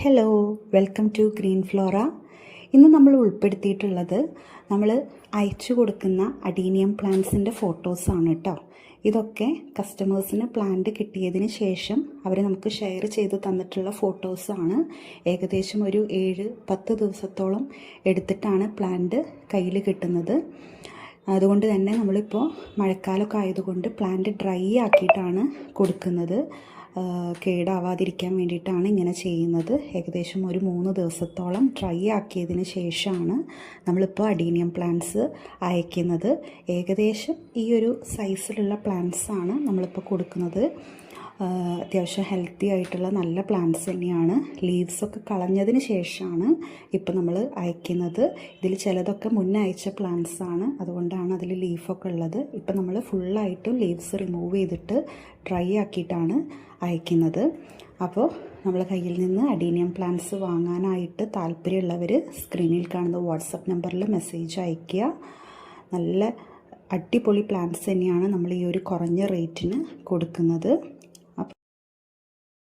Hello, welcome to green flora. ഇന്ന് നമ്മൾ ഉൾപ്പെടുത്തിയിട്ടുള്ളത് നമ്മൾ അയച്ചു കൊടുക്കുന്ന അഡീനിയം പ്ലാന്റ്സിൻ്റെ ഫോട്ടോസാണ് കേട്ടോ. ഇതൊക്കെ കസ്റ്റമേഴ്സിന് പ്ലാന്റ് കിട്ടിയതിന് ശേഷം അവർ നമുക്ക് ഷെയർ ചെയ്ത് തന്നിട്ടുള്ള ഫോട്ടോസാണ്. ഏകദേശം ഒരു 7-10 ദിവസത്തോളം എടുത്തിട്ടാണ് പ്ലാന്റ് കയ്യിൽ കിട്ടുന്നത്. അതുകൊണ്ട് തന്നെ നമ്മളിപ്പോൾ മഴക്കാലമൊക്കെ ആയതുകൊണ്ട് പ്ലാന്റ് ഡ്രൈ ആക്കിയിട്ടാണ് കൊടുക്കുന്നത്. കേടാവാതിരിക്കാൻ വേണ്ടിയിട്ടാണ് ഇങ്ങനെ ചെയ്യുന്നത്. ഏകദേശം ഒരു 3 ദിവസത്തോളം ഡ്രൈ ആക്കിയതിന് ശേഷമാണ് നമ്മളിപ്പോൾ അഡീനിയം പ്ലാന്റ്സ് അയക്കുന്നത്. ഏകദേശം ഈ ഒരു സൈസിലുള്ള പ്ലാന്റ്സാണ് നമ്മളിപ്പോൾ കൊടുക്കുന്നത്. അത്യാവശ്യം ഹെൽത്തി ആയിട്ടുള്ള നല്ല പ്ലാന്റ്സ് തന്നെയാണ്. ലീവ്സൊക്കെ കളഞ്ഞതിന് ശേഷമാണ് ഇപ്പോൾ നമ്മൾ അയക്കുന്നത്. ഇതിൽ ചിലതൊക്കെ മുന്നേ അയച്ച പ്ലാന്റ്സാണ്, അതുകൊണ്ടാണ് അതിൽ ലീഫൊക്കെ ഉള്ളത്. ഇപ്പം നമ്മൾ ഫുള്ളായിട്ടും ലീവ്സ് റിമൂവ് ചെയ്തിട്ട് ഡ്രൈ ആക്കിയിട്ടാണ് അയക്കുന്നത്. അപ്പോൾ നമ്മൾ കയ്യിൽ നിന്ന് അഡീനിയം പ്ലാന്റ്സ് വാങ്ങാനായിട്ട് താല്പര്യമുള്ളവർ സ്ക്രീനിൽ കാണുന്ന വാട്സപ്പ് നമ്പറിൽ മെസ്സേജ് അയയ്ക്കുക. നല്ല അടിപൊളി പ്ലാന്റ്സ് തന്നെയാണ് നമ്മൾ ഈ ഒരു കുറഞ്ഞ റേറ്റിന് കൊടുക്കുന്നത്.